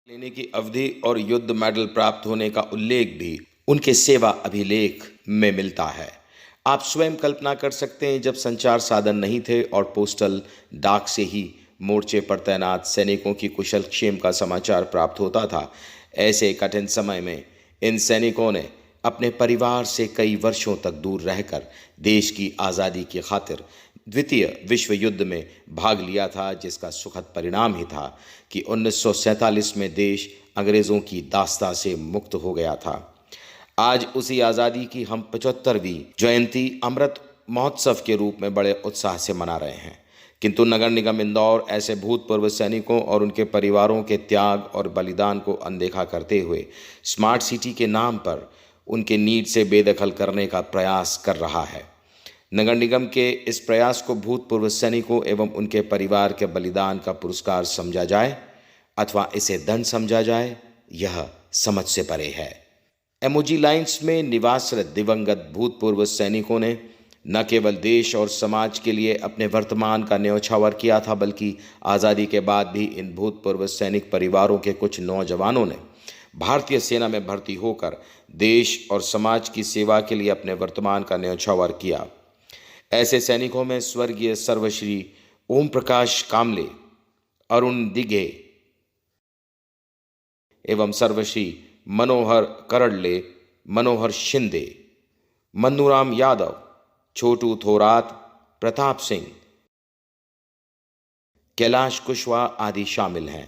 लेने की अवधि और युद्ध मेडल प्राप्त होने का उल्लेख भी उनके सेवा अभिलेख में मिलता है। आप स्वयं कल्पना कर सकते हैं, जब संचार साधन नहीं थे और पोस्टल डाक से ही मोर्चे पर तैनात सैनिकों की कुशल क्षेम का समाचार प्राप्त होता था। ऐसे कठिन समय में इन सैनिकों ने अपने परिवार से कई वर्षों तक दूर रहकर देश की आज़ादी की खातिर द्वितीय विश्व युद्ध में भाग लिया था, जिसका सुखद परिणाम ही था कि 1947 में देश अंग्रेज़ों की दास्ता से मुक्त हो गया था। आज उसी आज़ादी की हम 75वीं जयंती अमृत महोत्सव के रूप में बड़े उत्साह से मना रहे हैं। किंतु नगर निगम इंदौर ऐसे भूतपूर्व सैनिकों और उनके परिवारों के त्याग और बलिदान को अनदेखा करते हुए स्मार्ट सिटी के नाम पर उनके नीड से बेदखल करने का प्रयास कर रहा है। नगर निगम के इस प्रयास को भूतपूर्व सैनिकों एवं उनके परिवार के बलिदान का पुरस्कार समझा जाए अथवा इसे दंड समझा जाए, यह समझ से परे है। एमओजी लाइन्स में निवासरत दिवंगत भूतपूर्व सैनिकों ने न केवल देश और समाज के लिए अपने वर्तमान का न्यौछावर किया था, बल्कि आज़ादी के बाद भी इन भूतपूर्व सैनिक परिवारों के कुछ नौजवानों ने भारतीय सेना में भर्ती होकर देश और समाज की सेवा के लिए अपने वर्तमान का न्यौछावर किया। ऐसे सैनिकों में स्वर्गीय सर्वश्री ओम प्रकाश कामले, अरुण दिघे एवं सर्वश्री मनोहर करड़ले, मनोहर शिंदे, मन्नूराम यादव, छोटू थोरात, प्रताप सिंह, कैलाश कुशवाहा आदि शामिल हैं।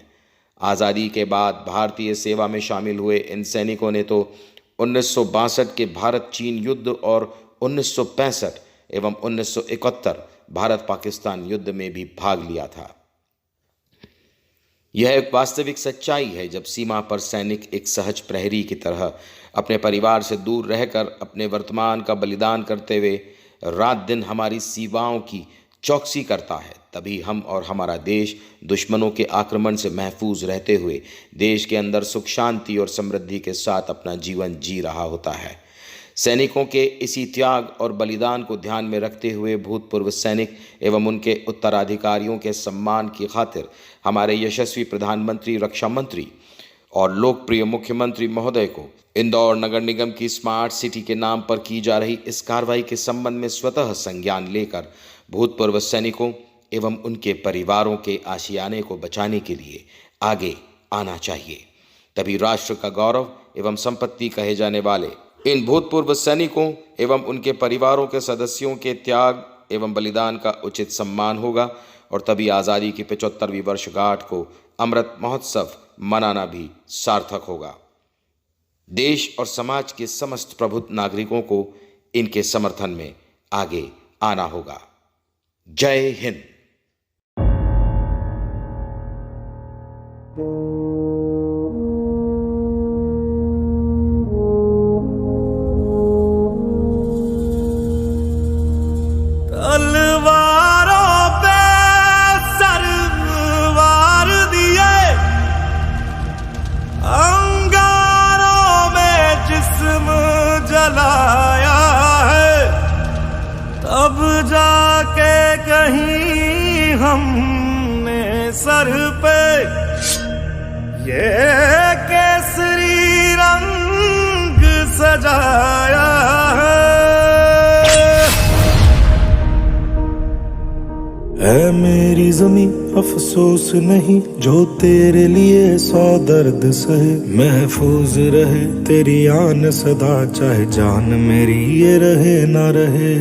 आज़ादी के बाद भारतीय सेवा में शामिल हुए इन सैनिकों ने तो 1962 के भारत चीन युद्ध और 1965 एवं 1971 भारत पाकिस्तान युद्ध में भी भाग लिया था। यह एक वास्तविक सच्चाई है, जब सीमा पर सैनिक एक सहज प्रहरी की तरह अपने परिवार से दूर रहकर अपने वर्तमान का बलिदान करते हुए रात दिन हमारी सीमाओं की चौकसी करता है, तभी हम और हमारा देश दुश्मनों के आक्रमण से महफूज रहते हुए देश के अंदर सुख शांति और समृद्धि के साथ अपना जीवन जी रहा होता है। सैनिकों के इसी त्याग और बलिदान को ध्यान में रखते हुए भूतपूर्व सैनिक एवं उनके उत्तराधिकारियों के सम्मान की खातिर हमारे यशस्वी प्रधानमंत्री, रक्षा मंत्री और लोकप्रिय मुख्यमंत्री महोदय को इंदौर नगर निगम की स्मार्ट सिटी के नाम पर की जा रही इस कार्रवाई के संबंध में स्वतः संज्ञान लेकर भूतपूर्व सैनिकों एवं उनके परिवारों के आशियाने को बचाने के लिए आगे आना चाहिए। तभी राष्ट्र का गौरव एवं संपत्ति कहे जाने वाले इन भूतपूर्व सैनिकों एवं उनके परिवारों के सदस्यों के त्याग एवं बलिदान का उचित सम्मान होगा और तभी आज़ादी की 75वीं वर्षगांठ को अमृत महोत्सव मनाना भी सार्थक होगा। देश और समाज के समस्त प्रबुद्ध नागरिकों को इनके समर्थन में आगे आना होगा। जय हिंद। तलवारों पे सरवार दिए, अंगारों में जिस्म जलाया है, तब जाके कहीं हमने सर पे ये केसरी रंग सजाया है। है मेरी ज़मीं अफसोस नहीं, जो तेरे लिए 100 दर्द सहे, महफूज रहे तेरी आन सदा, चाहे जान मेरी ये रहे ना रहे।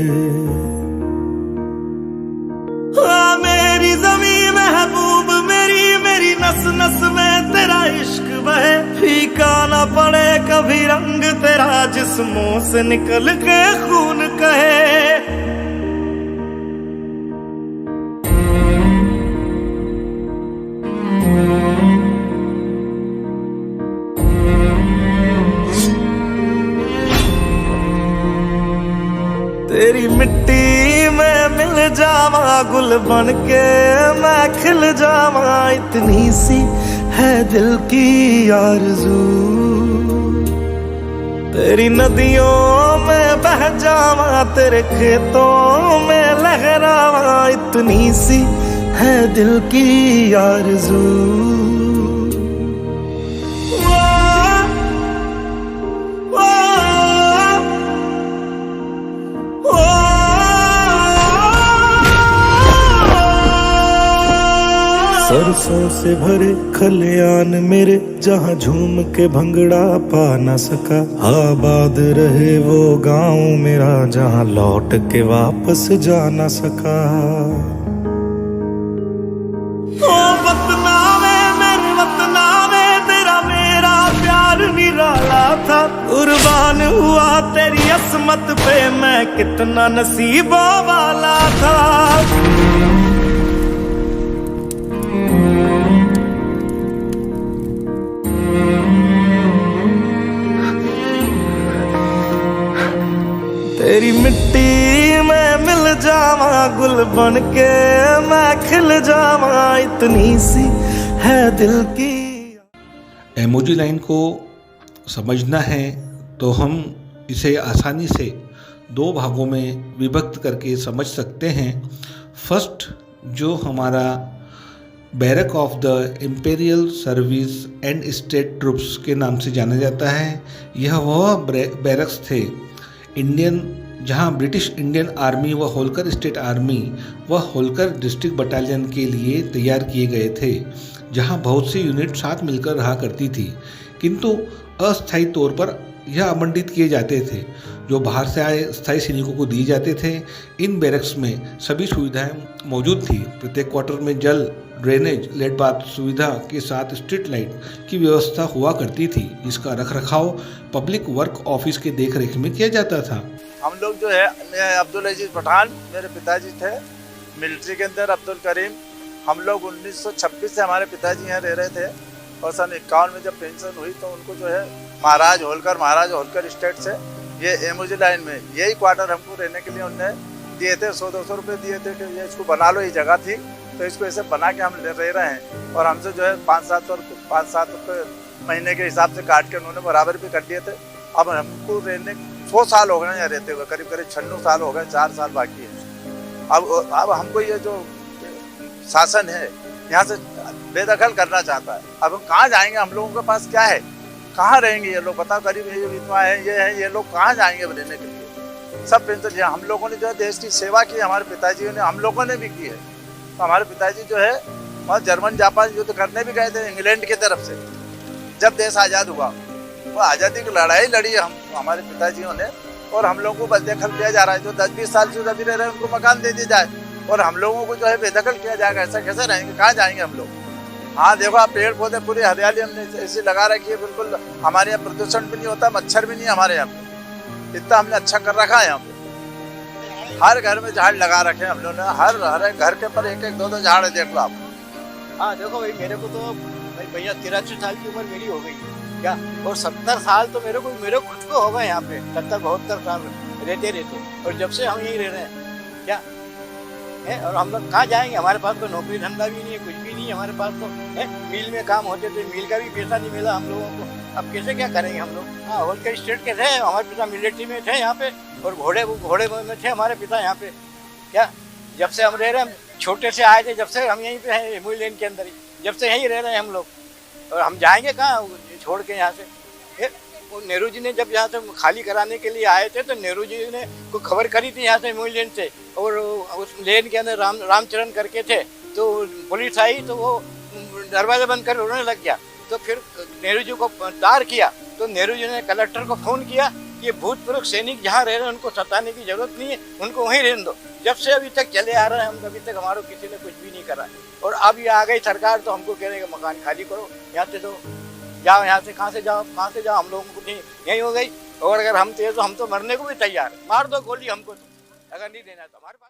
हाँ मेरी ज़मीं महबूब मेरी, मेरी नस नस में तेरा इश्क बहे, फीका ना पड़े कभी रंग तेरा, जिस्मों से निकल के खून कहे। तेरी मिट्टी में मिल जावा, गुल बन के मैं खिल जावा, इतनी सी है दिल की आरज़ू। तेरी नदियों में बह जावा, तेरे खेतों में लहरावा, इतनी सी है दिल की आरज़ू। से भरे खलियान मेरे, जहाँ झूम के भंगड़ा पा न सका। आबाद रहे वो गांव मेरा, जहाँ लौट के वापस जा न सका। ओ वतना में मेरे वतना में तेरा मेरा प्यार निराला था। कुर्बान हुआ तेरी असमत पे मैं कितना नसीबों वाला था। तेरी मिट्टी में मिल जावा, गुल बन के मैं खिल जावा, इतनी सी है दिल की। इमोजी लाइन को समझना है तो हम इसे आसानी से दो भागों में विभक्त करके समझ सकते हैं। फर्स्ट, जो हमारा barrack of the imperial service and state troops के नाम से जाना जाता है, यह वह बैरक्स थे इंडियन जहां ब्रिटिश इंडियन आर्मी व होलकर स्टेट आर्मी व होलकर डिस्ट्रिक्ट बटालियन के लिए तैयार किए गए थे, जहां बहुत सी यूनिट साथ मिलकर रहा करती थी, किंतु अस्थायी तौर पर यह आवंटित किए जाते थे जो बाहर से आए स्थायी सैनिकों को दिए जाते थे। इन बैरक्स में सभी सुविधाएं मौजूद थी। प्रत्येक क्वार्टर में जल, ड्रेनेज, लेट बाथ सुविधा के साथ स्ट्रीट लाइट की व्यवस्था हुआ करती थी, जिसका रखरखाव पब्लिक वर्क ऑफिस के देखरेख में किया जाता था। हम लोग जो है, मैं अब्दुल अजीज पठान, मेरे पिताजी थे मिलिट्री के अंदर, अब्दुल करीम। हम लोग 1926 से हमारे पिताजी यहाँ रह रहे थे और सन 51 में जब पेंशन हुई तो उनको जो है महाराज होलकर स्टेट से ये एमओजी लाइन में यही क्वार्टर हमको रहने के लिए उनने दिए थे। 100-200 रुपये दिए थे कि ये इसको बना लो, ये जगह थी तो इसको ऐसे बना के हम रह रहे हैं। और हमसे जो है 5-7 रुपये महीने के हिसाब से काट के उन्होंने बराबर भी कर दिए थे। अब हमको रहने 100 साल हो गए यहाँ रहते हुए, करीब 96 साल हो गए, 4 साल बाकी है। अब हमको ये जो शासन है यहाँ से बेदखल करना चाहता है। अब हम कहाँ जाएंगे? हम लोगों के पास क्या है? कहाँ रहेंगे ये लोग? बताओ, गरीब ये विधवा है, ये लोग कहाँ जाएंगे रहने के लिए? सब पेंशन हम लोगों ने जो है देश की सेवा की, हमारे पिताजी ने, हम लोगों ने भी की है। तो हमारे पिताजी जो है वहाँ जर्मन जापान युद्ध करने भी गए थे इंग्लैंड की तरफ से। जब देश आज़ाद हुआ, वो आज़ादी की लड़ाई लड़ी है हमारे पिताजियों ने, और हम लोगों को बेदखल किया जा रहा है। जो 10-20 साल से अभी रह रहे हैं उनको मकान दे दिया जाए और हम लोगों को जो है बेदखल किया जाएगा। ऐसा कैसे रहेंगे? कहाँ जाएंगे हम लोग? हाँ देखो, आप पेड़ पौधे पूरी हरियाली हमने ऐसी लगा रखी है, बिल्कुल हमारे यहाँ प्रदूषण भी नहीं होता, मच्छर भी नहीं हमारे यहाँ पे। इतना हमने अच्छा कर रखा है यहाँ पे। हर घर में झाड़ लगा रखे हैं हम लोगों ने, हर घर के पर 1-2 झाड़ है, देख लो आप। हाँ देखो भाई, मेरे को तो भाई भैया 83 साल की उम्र मेरी हो गई क्या, और 70 साल तो मेरे खुद को हो गए यहाँ पे। 70-72 साल रहते और जब से हम यहीं रह रहे हैं क्या है। और हम लोग कहाँ जाएंगे? हमारे पास तो नौकरी धंधा भी नहीं है, कुछ भी नहीं है हमारे पास तो है। मिल में काम होते थे, मिल का भी पैसा नहीं मिला हम लोगों को। अब कैसे क्या करेंगे हम लोग? हाँ, होलकर स्टेट के थे, हमारे पिता मिलिट्री में थे यहाँ पे, और घोड़े में थे हमारे पिता यहाँ पे क्या। जब से हम रह रहे हैं, छोटे से आए थे, जब से हम यहीं पे हैं एमओजी लाइन के अंदर ही, जब से यहीं रह रहे हैं हम लोग। और हम जाएंगे कहाँ छोड़ के यहाँ से? नेहरू जी ने जब यहाँ से खाली कराने के लिए आए थे तो नेहरू जी ने को खबर करी थी यहाँ से एमओजी लेन से, और उस लेन के अंदर रामचरण करके थे, तो पुलिस आई तो वो दरवाजा बंद कर रोने लग गया। तो फिर नेहरू जी को तार किया तो नेहरू जी ने कलेक्टर को फ़ोन किया कि भूतपूर्व सैनिक जहाँ रह रहे हैं उनको सताने की जरूरत नहीं है, उनको वहीं रहने दो। जब से अभी तक चले आ रहे हैं हम, अभी तक हमारे किसी ने कुछ भी नहीं करा। और अब ये आ गई सरकार तो हमको कह रहे हैं मकान खाली करो, यहाँ से तो जाओ, यहाँ से कहाँ से जाओ? हम लोगों को यही हो गई। और अगर हम थे तो हम तो मरने को भी तैयार, मार दो गोली हमको तो, अगर नहीं देना तो हमारे पास।